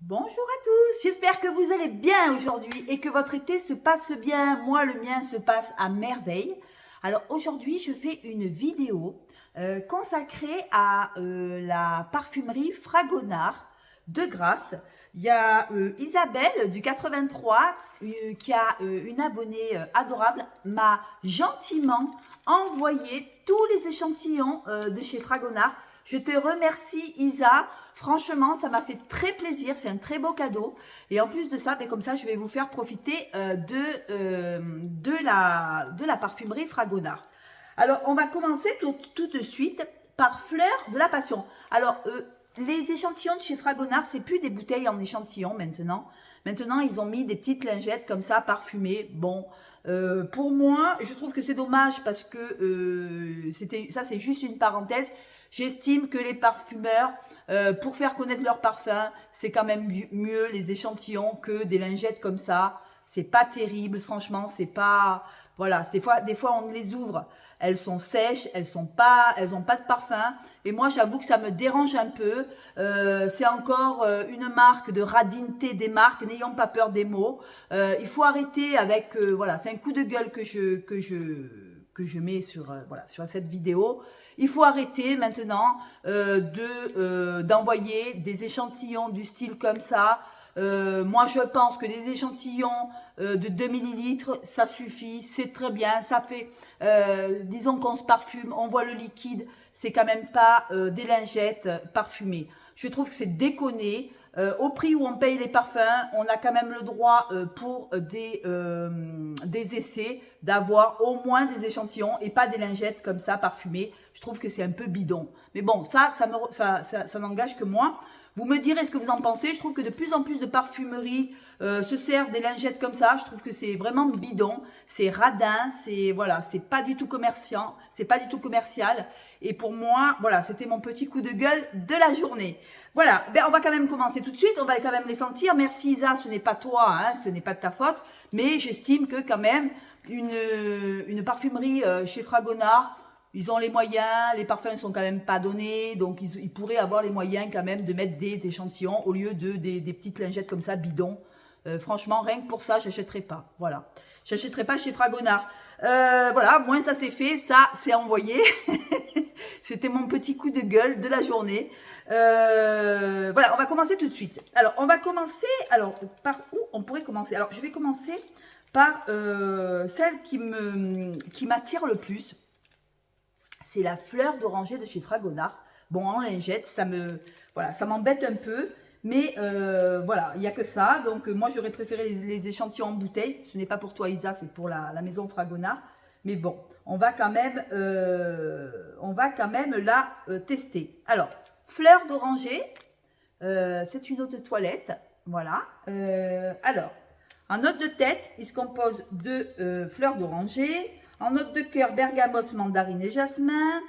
Bonjour à tous, j'espère que vous allez bien aujourd'hui et que votre été se passe bien. Moi, le mien se passe à merveille. Alors aujourd'hui, je fais une vidéo consacrée à la parfumerie Fragonard de Grasse. Il y a Isabelle du 83 qui a une abonnée adorable, m'a gentiment envoyé tous les échantillons de chez Fragonard. Je te remercie Isa, franchement ça m'a fait très plaisir, c'est un très beau cadeau et en plus de ça, comme ça je vais vous faire profiter de la parfumerie Fragonard. Alors on va commencer tout de suite par Fleur de la Passion. Alors les échantillons de chez Fragonard, c'est plus des bouteilles en échantillon maintenant. Maintenant, ils ont mis des petites lingettes comme ça, parfumées. Bon, pour moi, je trouve que c'est dommage parce que ça, c'est juste une parenthèse. J'estime que les parfumeurs, pour faire connaître leur parfum, c'est quand même mieux les échantillons que des lingettes comme ça. C'est pas terrible, franchement, c'est pas... Voilà, des fois, on les ouvre, elles sont sèches, elles ont pas de parfum. Et moi, j'avoue que ça me dérange un peu. C'est encore une marque de radinité des marques. N'ayons pas peur des mots. Il faut arrêter avec... voilà, c'est un coup de gueule que je mets sur, sur cette vidéo. Il faut arrêter maintenant d'envoyer des échantillons du style comme ça. Moi, je pense que des échantillons de 2 millilitres, ça suffit, c'est très bien. Ça fait, disons qu'on se parfume, on voit le liquide, c'est quand même pas des lingettes parfumées. Je trouve que c'est déconné. Au prix où on paye les parfums, on a quand même le droit pour des essais d'avoir au moins des échantillons et pas des lingettes comme ça parfumées. Je trouve que c'est un peu bidon. Mais bon, ça n'engage que moi. Vous me direz ce que vous en pensez. Je trouve que de plus en plus de parfumeries se servent des lingettes comme ça. Je trouve que c'est vraiment bidon, c'est radin, c'est voilà, c'est pas du tout commercial, c'est pas du tout commercial. Et pour moi, voilà, c'était mon petit coup de gueule de la journée. Voilà, on va quand même commencer tout de suite. On va quand même les sentir. Merci Isa, ce n'est pas toi, hein, ce n'est pas de ta faute, mais j'estime que quand même une parfumerie chez Fragonard. Ils ont les moyens, les parfums ne sont quand même pas donnés, donc ils pourraient avoir les moyens quand même de mettre des échantillons au lieu des petites lingettes comme ça, bidons. Franchement, rien que pour ça, j'achèterais pas. Voilà, j'achèterais pas chez Fragonard. Voilà, moins ça c'est fait, ça c'est envoyé. C'était mon petit coup de gueule de la journée. Voilà, on va commencer tout de suite. Alors, on va commencer. Alors, par où on pourrait commencer? Alors, je vais commencer par celle qui m'attire le plus. C'est la fleur d'oranger de chez Fragonard. Bon, en lingette, ça m'embête un peu. Mais voilà, il n'y a que ça. Donc, moi, j'aurais préféré les échantillons en bouteille. Ce n'est pas pour toi, Isa, c'est pour la maison Fragonard. Mais bon, on va quand même la tester. Alors, fleur d'oranger, c'est une eau de toilette. Voilà. Alors, en note de tête, il se compose de fleurs d'oranger. En note de cœur, bergamote, mandarine et jasmin.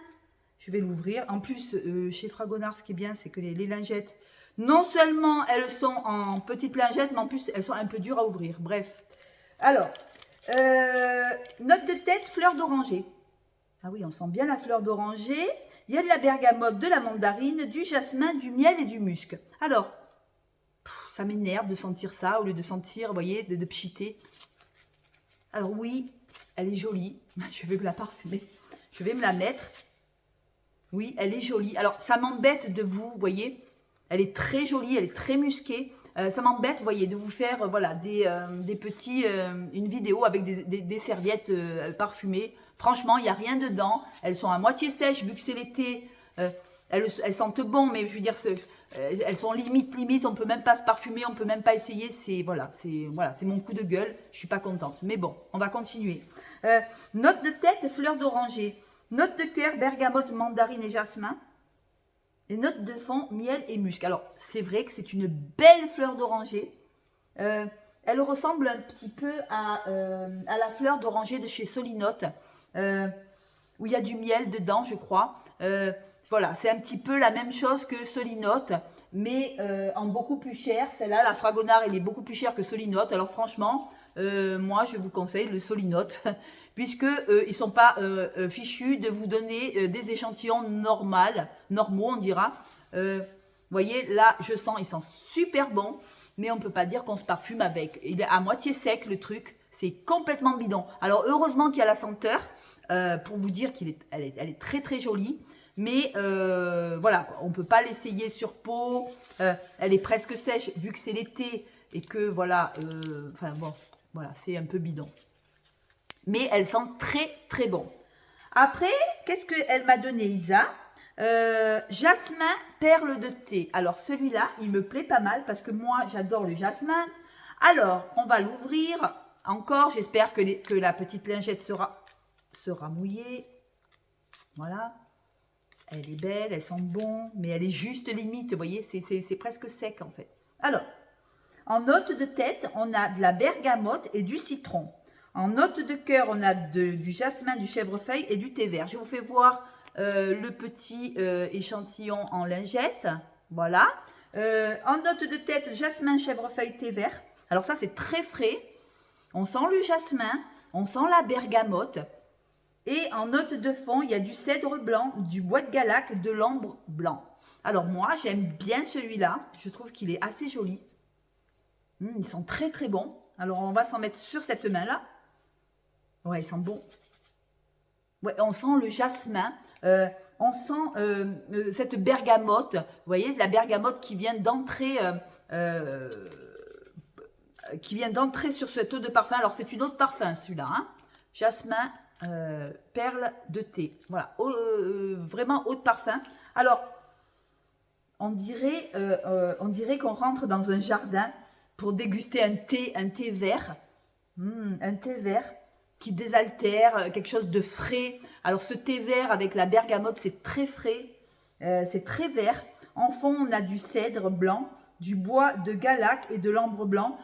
Je vais l'ouvrir. En plus, chez Fragonard, ce qui est bien, c'est que les lingettes, non seulement elles sont en petites lingettes, mais en plus, elles sont un peu dures à ouvrir. Bref. Alors, note de tête, fleur d'oranger. Ah oui, on sent bien la fleur d'oranger. Il y a de la bergamote, de la mandarine, du jasmin, du miel et du musc. Alors, ça m'énerve de sentir ça au lieu de sentir, vous voyez, de pchiter. Alors oui, elle est jolie. Je vais me la parfumer. Je vais me la mettre. Oui, elle est jolie. Alors, ça m'embête de vous voyez. Elle est très jolie, elle est très musquée. Ça m'embête, vous voyez, de vous faire voilà, des petits... une vidéo avec des serviettes parfumées. Franchement, il n'y a rien dedans. Elles sont à moitié sèches, vu que c'est l'été. Elles sentent bon, mais je veux dire, elles sont limite. On ne peut même pas se parfumer, on ne peut même pas essayer. C'est mon coup de gueule. Je ne suis pas contente. Mais bon, on va continuer. Note de tête, fleur d'oranger. Note de cœur, bergamote, mandarine et jasmin. Et note de fond, miel et musc. Alors, c'est vrai que c'est une belle fleur d'oranger. Elle ressemble un petit peu à la fleur d'oranger de chez Solinote, où il y a du miel dedans, je crois. Voilà, c'est un petit peu la même chose que Solinote, mais en beaucoup plus cher. Celle-là, la Fragonard, elle est beaucoup plus chère que Solinote. Alors franchement, moi, je vous conseille le Solinote, puisque ils sont pas fichus de vous donner des échantillons normaux, on dira. voyez, là, je sens, il sent super bon, mais on ne peut pas dire qu'on se parfume avec. Il est à moitié sec, le truc. C'est complètement bidon. Alors, heureusement qu'il y a la senteur, pour vous dire elle est très, très jolie. Mais voilà, on ne peut pas l'essayer sur peau. Elle est presque sèche, vu que c'est l'été et que, voilà, enfin bon, voilà, c'est un peu bidon. Mais elle sent très, très bon. Après, qu'est-ce qu'elle m'a donné, Isa? Jasmin, perle de thé. Alors celui-là, il me plaît pas mal parce que moi, j'adore le jasmin. Alors, on va l'ouvrir. Encore, j'espère que la petite lingette sera mouillée. Voilà. Elle est belle, elle sent bon, mais elle est juste limite, vous voyez, c'est presque sec en fait. Alors, en note de tête, on a de la bergamote et du citron. En note de cœur, on a du jasmin, du chèvrefeuille et du thé vert. Je vous fais voir le petit échantillon en lingette. Voilà. En note de tête, jasmin, chèvrefeuille, thé vert. Alors ça, c'est très frais. On sent le jasmin, on sent la bergamote. Et en note de fond, il y a du cèdre blanc, du bois de galac, de l'ambre blanc. Alors moi, j'aime bien celui-là. Je trouve qu'il est assez joli. Ils sont très très bons. Alors on va s'en mettre sur cette main-là. Ouais, ils sont bons. Ouais, on sent le jasmin. On sent cette bergamote. Vous voyez, la bergamote qui vient d'entrer sur cette eau de parfum. Alors c'est une eau de parfum celui-là. Hein. Jasmin, perle de thé. Voilà, vraiment eau de parfum. Alors, on dirait qu'on rentre dans un jardin pour déguster un thé vert. Un thé vert qui désaltère, quelque chose de frais. Alors, ce thé vert avec la bergamote, c'est très frais. C'est très vert. En fond, on a du cèdre blanc, du bois de galac et de l'ambre blanc.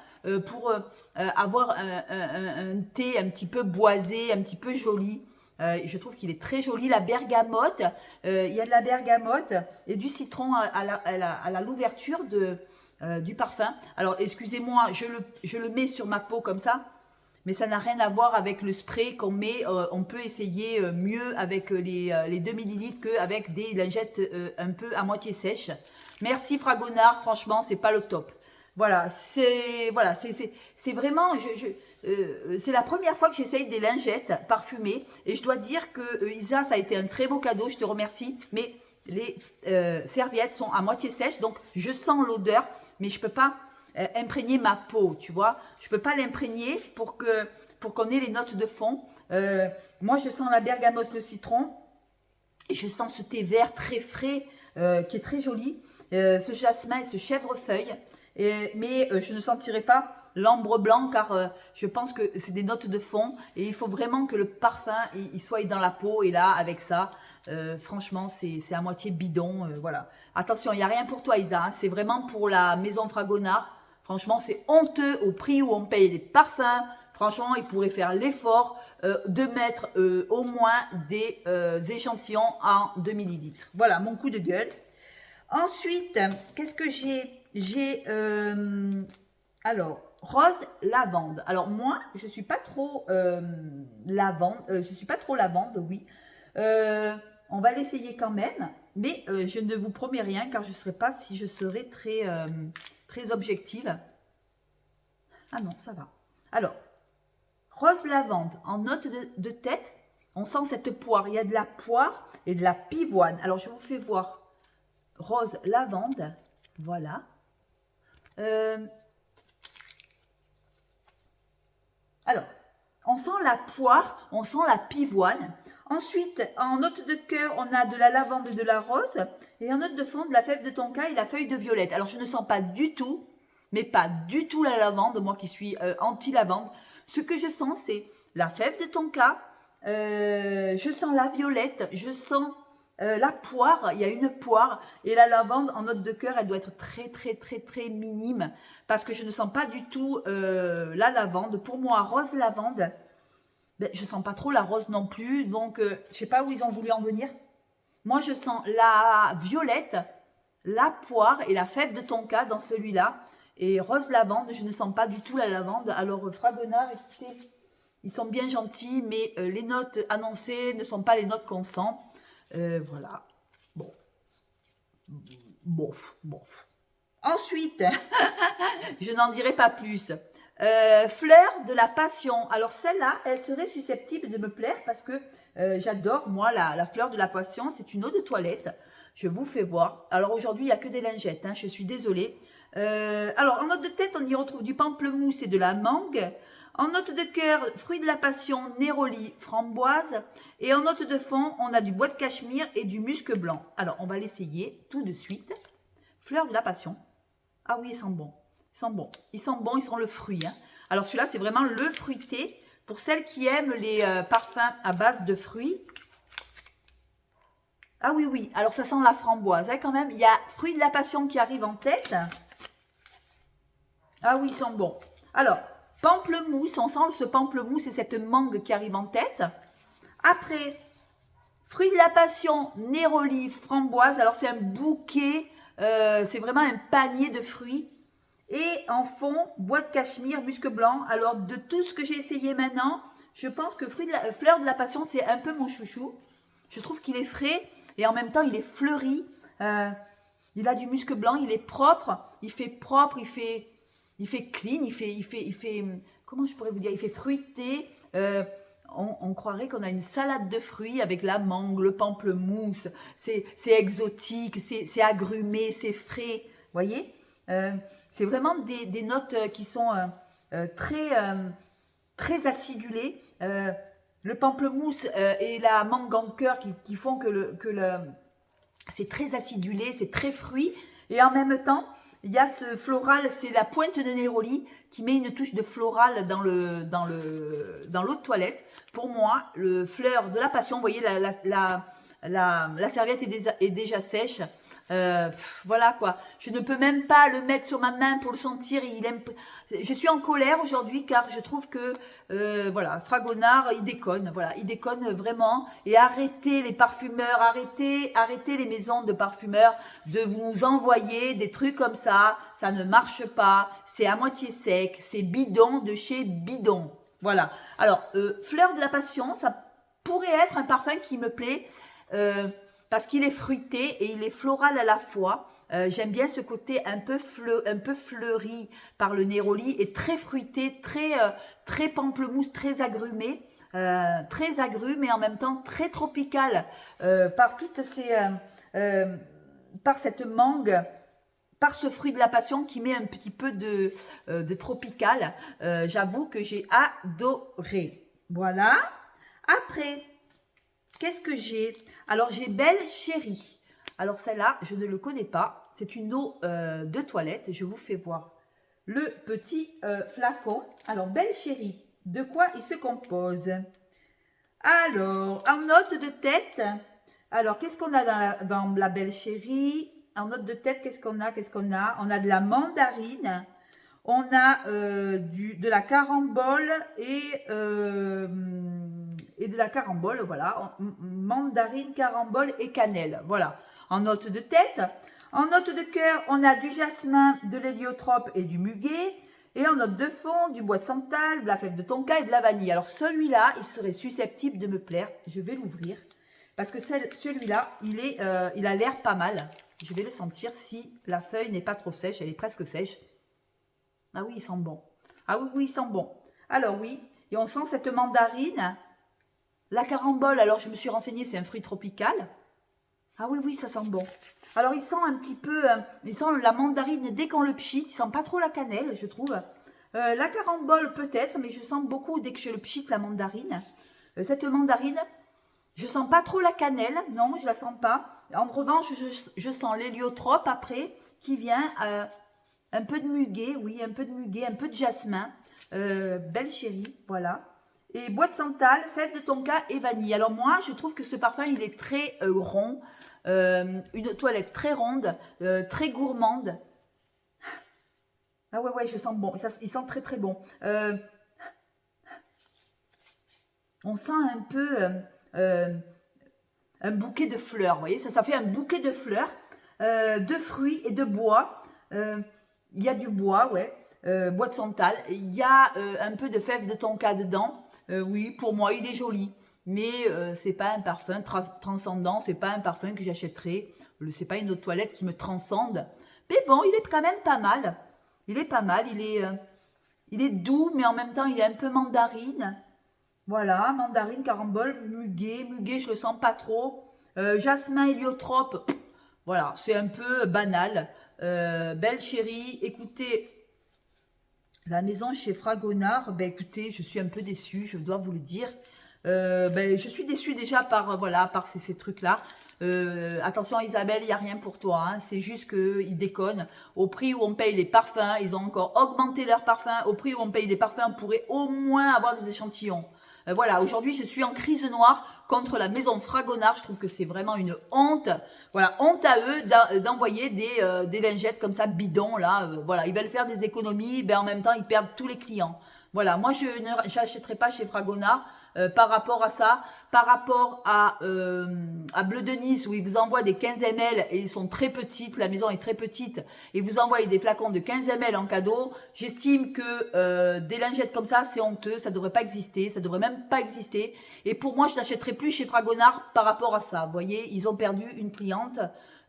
Pour avoir un thé un petit peu boisé, un petit peu joli. Je trouve qu'il est très joli. La bergamote, il y a de la bergamote et du citron à l'ouverture du parfum. Alors, excusez-moi, je le mets sur ma peau comme ça, mais ça n'a rien à voir avec le spray qu'on met. On peut essayer mieux avec les 2 ml qu'avec des lingettes un peu à moitié sèches. Merci Fragonard, franchement, c'est pas le top. Voilà, c'est vraiment, c'est la première fois que j'essaye des lingettes parfumées et je dois dire que Isa, ça a été un très beau cadeau, je te remercie, mais les serviettes sont à moitié sèches, donc je sens l'odeur, mais je peux pas imprégner ma peau, tu vois, je peux pas l'imprégner pour qu'on ait les notes de fond. Moi, je sens la bergamote, le citron et je sens ce thé vert très frais qui est très joli, ce jasmin et ce chèvrefeuille. Mais je ne sentirai pas l'ambre blanc car je pense que c'est des notes de fond et il faut vraiment que le parfum il soit dans la peau et là avec ça franchement c'est à moitié bidon voilà. Attention, il n'y a rien pour toi Isa, hein, c'est vraiment pour la maison Fragonard. Franchement c'est honteux au prix où on paye les parfums. Franchement ils pourraient faire l'effort de mettre au moins des échantillons en 2 ml. Voilà mon coup de gueule. Ensuite, qu'est-ce que j'ai alors rose lavande. Alors moi, je suis pas trop lavande. Je suis pas trop lavande, oui. On va l'essayer quand même, mais je ne vous promets rien car je ne sais pas si je serai très objective. Ah non, ça va. Alors rose lavande en note de tête. On sent cette poire. Il y a de la poire et de la pivoine. Alors je vous fais voir. Rose lavande, voilà. Alors, on sent la poire, on sent la pivoine. Ensuite, en note de cœur, on a de la lavande et de la rose. Et en note de fond, de la fève de tonka et la feuille de violette. Alors, je ne sens pas du tout, mais pas du tout la lavande, moi qui suis anti-lavande. Ce que je sens, c'est la fève de tonka. Je sens la violette, je sens... la poire, il y a une poire et la lavande en note de cœur, elle doit être très minime parce que je ne sens pas du tout la lavande. Pour moi, rose lavande, ben, je ne sens pas trop la rose non plus, donc je ne sais pas où ils ont voulu en venir. Moi, je sens la violette, la poire et la fève de tonka dans celui-là. Et rose lavande, je ne sens pas du tout la lavande. Alors, Fragonard, écoutez, ils sont bien gentils, mais les notes annoncées ne sont pas les notes qu'on sent. Voilà. Bon. bof, bof. Ensuite, je n'en dirai pas plus. Fleur de la passion. Alors celle-là, elle serait susceptible de me plaire parce que j'adore, moi, la fleur de la passion. C'est une eau de toilette. Je vous fais voir. Alors aujourd'hui, il n'y a que des lingettes. Hein, je suis désolée. Alors en note de tête, on y retrouve du pamplemousse et de la mangue. En note de cœur, fruit de la passion, néroli, framboise. Et en note de fond, on a du bois de cachemire et du musc blanc. Alors, on va l'essayer tout de suite. Fleur de la passion. Ah oui, il sent bon. Il sent bon. Il sent bon, il sent le fruit. Hein. Alors, celui-là, c'est vraiment le fruité. Pour celles qui aiment les parfums à base de fruits. Ah oui, oui. Alors, ça sent la framboise. Hein, quand même, il y a fruit de la passion qui arrive en tête. Ah oui, ils sont bons. Alors, pamplemousse, on sent ce pamplemousse et cette mangue qui arrive en tête. Après, fruit de la passion, néroli, framboise. Alors, c'est un bouquet, c'est vraiment un panier de fruits. Et en fond, bois de cachemire, musc blanc. Alors, de tout ce que j'ai essayé maintenant, je pense que fleur de la passion, c'est un peu mon chouchou. Je trouve qu'il est frais et en même temps, il est fleuri. Il a du musc blanc, il est propre. Il fait propre, il fait clean, il fait, comment je pourrais vous dire, il fait fruité. On croirait qu'on a une salade de fruits avec la mangue, le pamplemousse. C'est exotique, c'est agrumé, c'est frais. Vous voyez, c'est vraiment des notes qui sont très acidulées. Le pamplemousse et la mangue en cœur qui font que c'est très acidulé, c'est très fruit. Et en même temps, il y a ce floral, c'est la pointe de néroli qui met une touche de floral dans l'eau de toilette. Pour moi, le fleur de la passion, vous voyez, la serviette est déjà sèche. Voilà quoi. Je ne peux même pas le mettre sur ma main pour le sentir. Je suis en colère aujourd'hui car je trouve que voilà, Fragonard, il déconne. Voilà, il déconne vraiment. Et arrêtez les parfumeurs, arrêtez les maisons de parfumeurs de vous envoyer des trucs comme ça. Ça ne marche pas. C'est à moitié sec. C'est bidon de chez bidon. Voilà. Alors, fleur de la passion, ça pourrait être un parfum qui me plaît. Parce qu'il est fruité et il est floral à la fois. J'aime bien ce côté un peu fleuri par le néroli et très fruité, très pamplemousse, très agrumé. Très agrume et en même temps très tropical par toutes ces... par cette mangue, par ce fruit de la passion qui met un petit peu de tropical. J'avoue que j'ai adoré. Voilà. Après... qu'est-ce que j'ai? Alors, j'ai Belle Chérie. Alors, celle-là, je ne le connais pas. C'est une eau de toilette. Je vous fais voir le petit flacon. Alors, Belle Chérie, de quoi il se compose? Alors, en note de tête, alors, qu'est-ce qu'on a dans la Belle Chérie? En note de tête, qu'est-ce qu'on a? On a de la mandarine. On a de la carambole et de la carambole, voilà, mandarine, carambole et cannelle, voilà, en note de tête. En note de cœur, on a du jasmin, de l'héliotrope et du muguet. Et en note de fond, du bois de santal, de la fève de tonka et de la vanille. Alors celui-là, il serait susceptible de me plaire. Je vais l'ouvrir parce que celui-là, il a l'air pas mal. Je vais le sentir si la feuille n'est pas trop sèche, elle est presque sèche. Ah oui, il sent bon. Ah oui, oui, il sent bon. Alors oui, et on sent cette mandarine. La carambole, alors je me suis renseignée, c'est un fruit tropical. Ah oui, oui, ça sent bon. Alors il sent un petit peu, il sent la mandarine dès qu'on le pchite. Il sent pas trop la cannelle, je trouve. La carambole peut-être, mais je sens beaucoup dès que je le pchite la mandarine. Cette mandarine, je sens pas trop la cannelle, non, je la sens pas. En revanche, je sens l'héliotrope après, qui vient... un peu de muguet, oui, un peu de muguet, un peu de jasmin. Belle Chérie, voilà. Et bois de santal, fève de tonka et vanille. Alors moi, je trouve que ce parfum, il est très rond. Une toilette très ronde, très gourmande. Ah ouais, ouais, je sens bon. Il sent très, très bon. On sent un peu un bouquet de fleurs, vous voyez. Ça fait un bouquet de fleurs, de fruits et de bois. Il y a du bois, ouais, bois de santal. Il y a un peu de fève de tonka dedans. Oui, pour moi, il est joli. mais c'est pas un parfum transcendant, c'est pas un parfum que j'achèterais, c'est pas une eau de toilette qui me transcende. Mais bon, il est quand même pas mal. Il est pas mal, il est doux, mais en même temps, il est un peu mandarine. Voilà, mandarine, carambole, muguet, je le sens pas trop. Jasmin, héliotrope, voilà, c'est un peu banal. Belle chérie, écoutez, la maison chez Fragonard, ben écoutez, je suis un peu déçue, je dois vous le dire. Ben, je suis déçue déjà par, voilà, par ces trucs-là. Attention Isabelle, il n'y a rien pour toi, hein. C'est juste qu'ils déconnent. Au prix où on paye les parfums, ils ont encore augmenté leurs parfums. Au prix où on paye les parfums, on pourrait au moins avoir des échantillons. Voilà, aujourd'hui je suis en crise noire contre la maison Fragonard. Je trouve que c'est vraiment une honte. Voilà, honte à eux d'envoyer des lingettes comme ça, bidons, là. Voilà, ils veulent faire des économies, ben en même temps ils perdent tous les clients. Voilà, moi je n'achèterai pas chez Fragonard. Par rapport à ça, par rapport à Bleu de Nice où ils vous envoient des 15 ml et ils sont très petites, la maison est très petite et vous envoient des flacons de 15 ml en cadeau, j'estime que des lingettes comme ça c'est honteux, ça devrait pas exister, ça devrait même pas exister et pour moi je n'achèterai plus chez Fragonard par rapport à ça, vous voyez, ils ont perdu une cliente,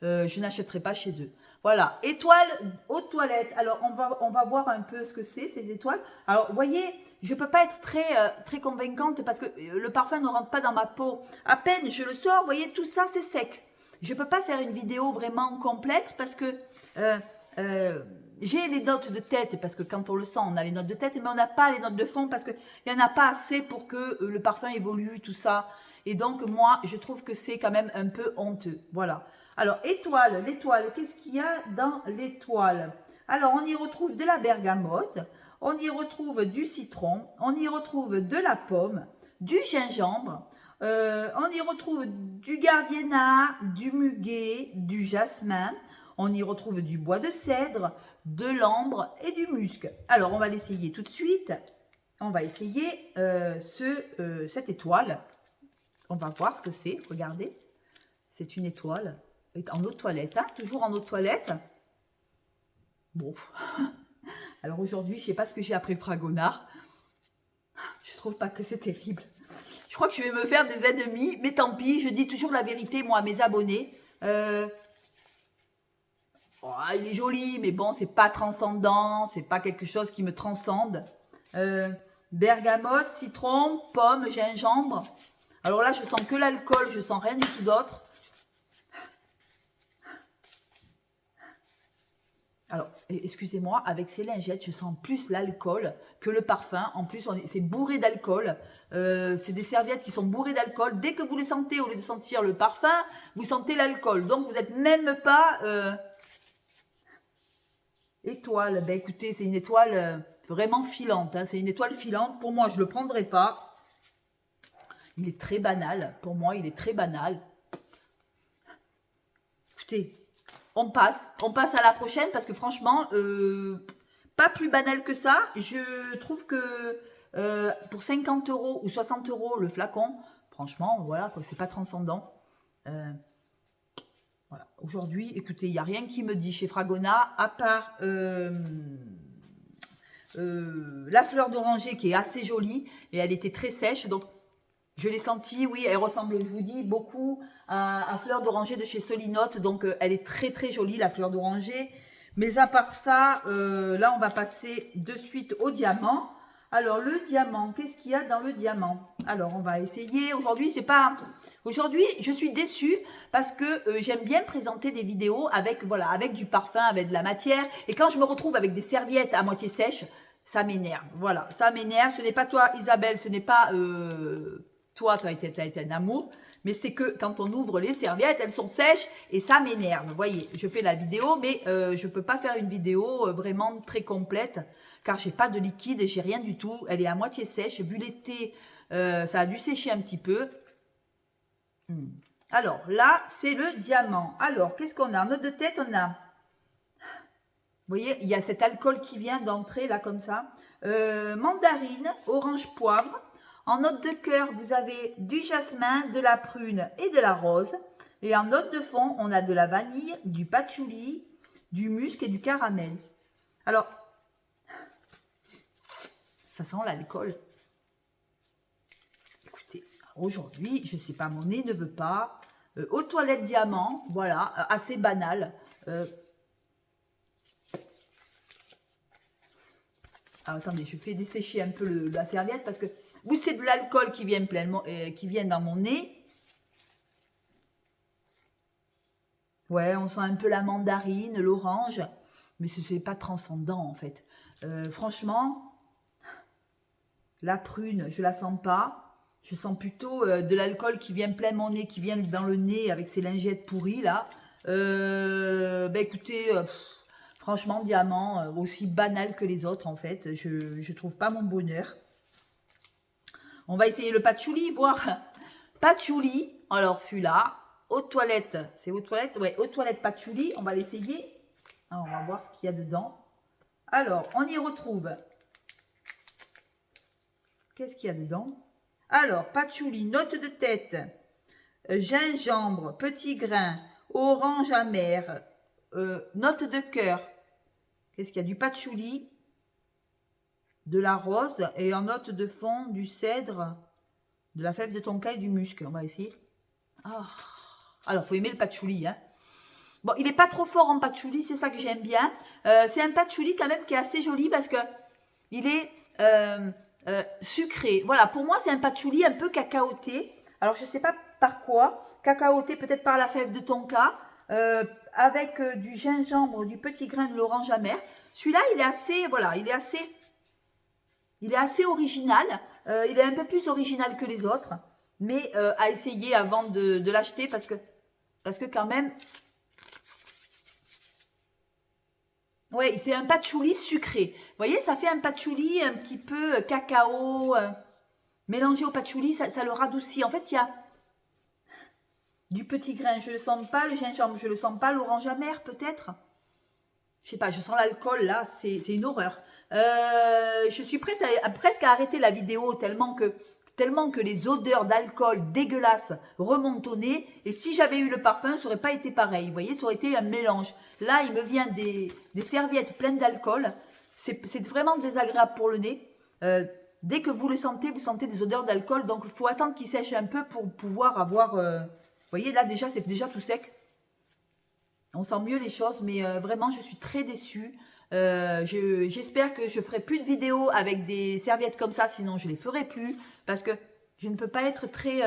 je n'achèterai pas chez eux. Voilà, étoiles aux toilettes. Alors, on va voir un peu ce que c'est, ces étoiles. Alors, vous voyez, je ne peux pas être très convaincante parce que le parfum ne rentre pas dans ma peau. À peine je le sors, vous voyez, tout ça, c'est sec. Je ne peux pas faire une vidéo vraiment complète parce que j'ai les notes de tête, parce que quand on le sent, on a les notes de tête, mais on n'a pas les notes de fond parce qu'il n'y en a pas assez pour que le parfum évolue, tout ça. Et donc, moi, je trouve que c'est quand même un peu honteux. Voilà. Alors, l'étoile, qu'est-ce qu'il y a dans l'étoile? Alors, on y retrouve de la bergamote, on y retrouve du citron, on y retrouve de la pomme, du gingembre, on y retrouve du gardénia, du muguet, du jasmin, on y retrouve du bois de cèdre, de l'ambre et du musc. Alors, on va l'essayer tout de suite. On va essayer cette étoile. On va voir ce que c'est. Regardez, c'est une étoile. En eau de toilette, hein, toujours en eau de toilette. Bon, alors aujourd'hui, je ne sais pas ce que j'ai après Fragonard. Je trouve pas que c'est terrible. Je crois que je vais me faire des ennemis, mais tant pis, je dis toujours la vérité, moi, à mes abonnés. Oh, il est joli, mais bon, c'est pas transcendant, c'est pas quelque chose qui me transcende. Bergamote, citron, pomme, gingembre. Alors là, je sens que l'alcool, je sens rien du tout d'autre. Alors, excusez-moi, avec ces lingettes, je sens plus l'alcool que le parfum. En plus, c'est bourré d'alcool. C'est des serviettes qui sont bourrées d'alcool. Dès que vous les sentez, au lieu de sentir le parfum, vous sentez l'alcool. Donc, vous n'êtes même pas... Étoile. Ben écoutez, c'est une étoile vraiment filante. Hein. C'est une étoile filante. Pour moi, je ne le prendrai pas. Il est très banal. Pour moi, il est très banal. Écoutez... On passe à la prochaine parce que franchement, pas plus banal que ça. Je trouve que pour 50 € ou 60 € le flacon, franchement, voilà, quoi, c'est pas transcendant. Voilà. Aujourd'hui, écoutez, il n'y a rien qui me dit chez Fragonard, à part la fleur d'oranger qui est assez jolie et elle était très sèche. Donc, je l'ai sentie, oui, elle ressemble, je vous dis, beaucoup à fleur d'oranger de chez Solinote. Donc, elle est très, très jolie, la fleur d'oranger. Mais à part ça, là, on va passer de suite au diamant. Alors, le diamant, qu'est-ce qu'il y a dans le diamant? Alors, on va essayer. Aujourd'hui, c'est pas... Aujourd'hui, je suis déçue parce que j'aime bien présenter des vidéos avec, voilà, avec du parfum, avec de la matière. Et quand je me retrouve avec des serviettes à moitié sèches, ça m'énerve. Voilà, ça m'énerve. Ce n'est pas toi, Isabelle, ce n'est pas... toi, tu as été un amour, mais c'est que quand on ouvre les serviettes, elles sont sèches et ça m'énerve. Vous voyez, je fais la vidéo, mais je ne peux pas faire une vidéo vraiment très complète car je n'ai pas de liquide et j'ai rien du tout. Elle est à moitié sèche. Vu l'été, ça a dû sécher un petit peu. Alors là, c'est le diamant. Alors, qu'est-ce qu'on a? En note de tête, on a... Vous voyez, il y a cet alcool qui vient d'entrer là comme ça. Mandarine, orange poivre. En note de cœur, vous avez du jasmin, de la prune et de la rose. Et en note de fond, on a de la vanille, du patchouli, du musc et du caramel. Alors, ça sent l'alcool. Écoutez, Aujourd'hui, je ne sais pas, mon nez ne veut pas. Aux toilettes diamant, voilà, assez banal. Alors, attendez, je fais dessécher un peu la serviette parce que vous, c'est de l'alcool qui vient qui vient dans mon nez. Ouais, on sent un peu la mandarine, l'orange, mais ce n'est pas transcendant en fait. Franchement, la prune, je la sens pas. Je sens plutôt de l'alcool qui vient plein mon nez, qui vient dans le nez avec ces lingettes pourries là. Écoutez, franchement, diamant, aussi banal que les autres en fait. Je ne trouve pas mon bonheur. On va essayer le patchouli, voir. Patchouli, alors celui-là, aux toilettes, c'est aux toilettes, ouais, aux toilettes patchouli, on va l'essayer. On va voir ce qu'il y a dedans. Alors, on y retrouve. Qu'est-ce qu'il y a dedans? Alors, patchouli, note de tête, gingembre, petit grain, orange amer, note de cœur. Qu'est-ce qu'il y a? Du patchouli, de la rose et en note de fond du cèdre, de la fève de tonka et du musc. On va essayer. Oh. Alors, il faut aimer le patchouli. Hein. Bon, il n'est pas trop fort en patchouli, c'est ça que j'aime bien. C'est un patchouli quand même qui est assez joli parce que il est sucré. Voilà, pour moi, c'est un patchouli un peu cacaoté. Alors, je ne sais pas par quoi. Cacaoté, peut-être par la fève de tonka. Avec du gingembre, du petit grain de l'orange amer. Celui-là, il est assez, voilà, il est assez original. Il est un peu plus original que les autres. Mais à essayer avant de l'acheter parce que quand même... Oui, c'est un patchouli sucré. Vous voyez, ça fait un patchouli un petit peu cacao. Mélangé au patchouli, ça le radoucit. En fait, il y a du petit grain, je ne le sens pas. Le gingembre, je ne le sens pas. L'orange amer, peut-être. Je ne sais pas, je sens l'alcool, là. C'est une horreur. Je suis prête presque à arrêter la vidéo tellement que les odeurs d'alcool dégueulasses remontent au nez. Et si j'avais eu le parfum, ça n'aurait pas été pareil. Vous voyez, ça aurait été un mélange. Là, il me vient des serviettes pleines d'alcool. C'est vraiment désagréable pour le nez. Dès que vous le sentez, vous sentez des odeurs d'alcool. Donc, il faut attendre qu'il sèche un peu pour pouvoir avoir... vous voyez, là, déjà, c'est déjà tout sec. On sent mieux les choses, mais vraiment, je suis très déçue. J'espère que je ferai plus de vidéos avec des serviettes comme ça, sinon je les ferai plus, parce que je ne peux pas être très...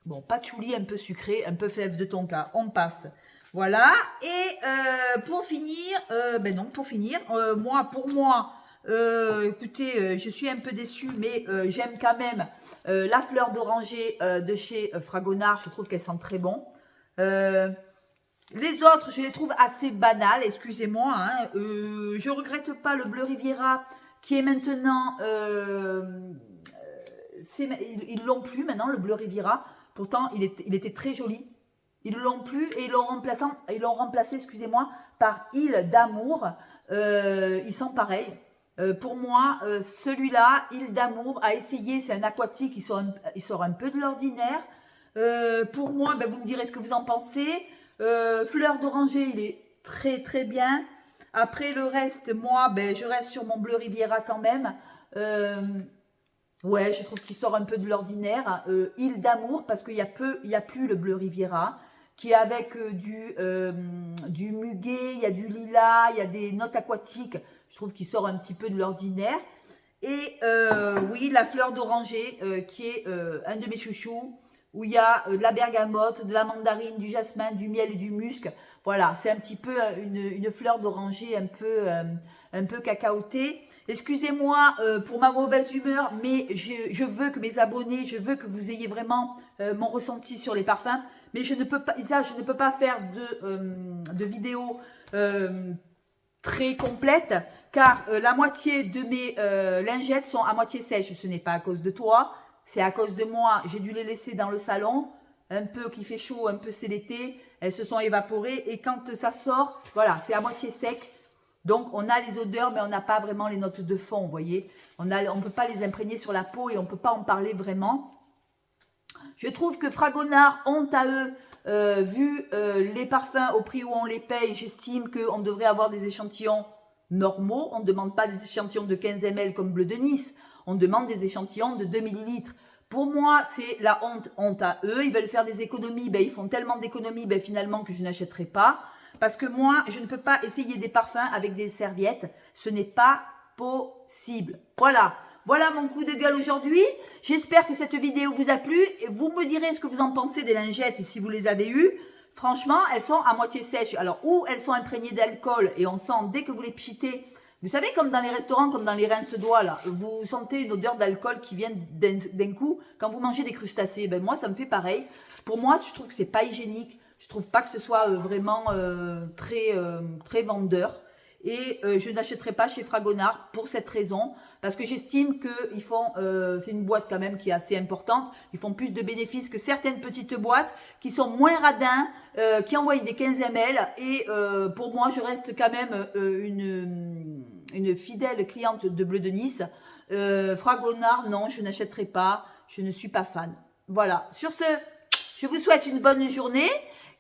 Bon, patchouli un peu sucré, un peu fève de tonka, on passe. Voilà, et pour finir, pour moi, écoutez, je suis un peu déçue, mais j'aime quand même la fleur d'oranger de chez Fragonard, je trouve qu'elle sent très bon. Les autres, je les trouve assez banales, excusez-moi. Hein. Je regrette pas le Bleu Riviera qui est maintenant... ils l'ont plus maintenant, le Bleu Riviera. Pourtant, il était très joli. Ils l'ont plus et ils l'ont remplacé, excusez-moi, par Île d'Amour. Ils sont pareils. Pour moi, celui-là, Île d'Amour, à essayer, c'est un aquatique, il sort un peu de l'ordinaire. Pour moi, vous me direz ce que vous en pensez. Fleur d'oranger, il est très très bien. Après le reste, moi, je reste sur mon Bleu Riviera quand même. Ouais, je trouve qu'il sort un peu de l'ordinaire. Île d'Amour, parce qu'il y a plus le Bleu Riviera, qui est avec du muguet, il y a du lilas, il y a des notes aquatiques. Je trouve qu'il sort un petit peu de l'ordinaire. Et oui, la fleur d'oranger, qui est un de mes chouchous, où il y a de la bergamote, de la mandarine, du jasmin, du miel et du musc. Voilà, c'est un petit peu une fleur d'oranger un peu cacaotée. Excusez-moi pour ma mauvaise humeur, mais je veux que mes abonnés, je veux que vous ayez vraiment mon ressenti sur les parfums. Mais je ne peux pas, Isa, je ne peux pas faire de vidéo très complète, car la moitié de mes lingettes sont à moitié sèches. Ce n'est pas à cause de toi, c'est à cause de moi. J'ai dû les laisser dans le salon, un peu qu'il fait chaud, un peu c'est l'été. Elles se sont évaporées et quand ça sort, voilà, c'est à moitié sec. Donc, on a les odeurs, mais on n'a pas vraiment les notes de fond, vous voyez. On ne peut pas les imprégner sur la peau et on ne peut pas en parler vraiment. Je trouve que Fragonard, honte à eux, vu les parfums au prix où on les paye, j'estime qu'on devrait avoir des échantillons normaux. On ne demande pas des échantillons de 15 ml comme Bleu de Nice. On demande des échantillons de 2 millilitres. Pour moi, c'est la honte à eux. Ils veulent faire des économies. Ben, ils font tellement d'économies finalement que je n'achèterai pas. Parce que moi, je ne peux pas essayer des parfums avec des serviettes. Ce n'est pas possible. Voilà. Voilà mon coup de gueule aujourd'hui. J'espère que cette vidéo vous a plu. Et vous me direz ce que vous en pensez des lingettes et si vous les avez eues. Franchement, elles sont à moitié sèches. Alors, ou elles sont imprégnées d'alcool et on sent dès que vous les pchitez. Vous savez, comme dans les restaurants, comme dans les rince-doigts, là, vous sentez une odeur d'alcool qui vient d'un coup quand vous mangez des crustacés. Ben, moi, ça me fait pareil. Pour moi, je trouve que c'est pas hygiénique. Je trouve pas que ce soit vraiment très vendeur. Et je n'achèterai pas chez Fragonard pour cette raison. Parce que j'estime qu'ils font, c'est une boîte quand même qui est assez importante. Ils font plus de bénéfices que certaines petites boîtes qui sont moins radins, qui envoient des 15 ml. Et pour moi, je reste quand même une fidèle cliente de Bleu de Nice. Fragonard, non, je n'achèterai pas. Je ne suis pas fan. Voilà. Sur ce, je vous souhaite une bonne journée.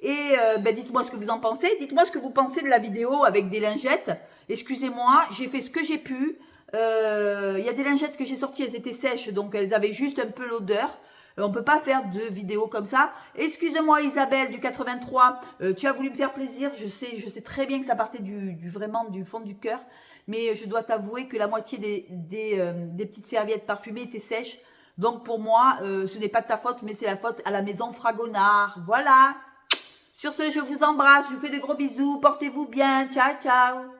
Et dites-moi ce que vous en pensez. Dites-moi ce que vous pensez de la vidéo avec des lingettes. Excusez-moi, j'ai fait ce que j'ai pu. Il y a des lingettes que j'ai sorties, elles étaient sèches, donc elles avaient juste un peu l'odeur. On ne peut pas faire de vidéo comme ça. Excusez-moi Isabelle du 83, tu as voulu me faire plaisir. Je sais très bien que ça partait vraiment du fond du cœur. Mais je dois t'avouer que la moitié des petites serviettes parfumées étaient sèches. Donc pour moi, ce n'est pas de ta faute, mais c'est la faute à la maison Fragonard. Voilà. Sur ce, je vous embrasse, je vous fais de gros bisous, portez-vous bien, ciao, ciao.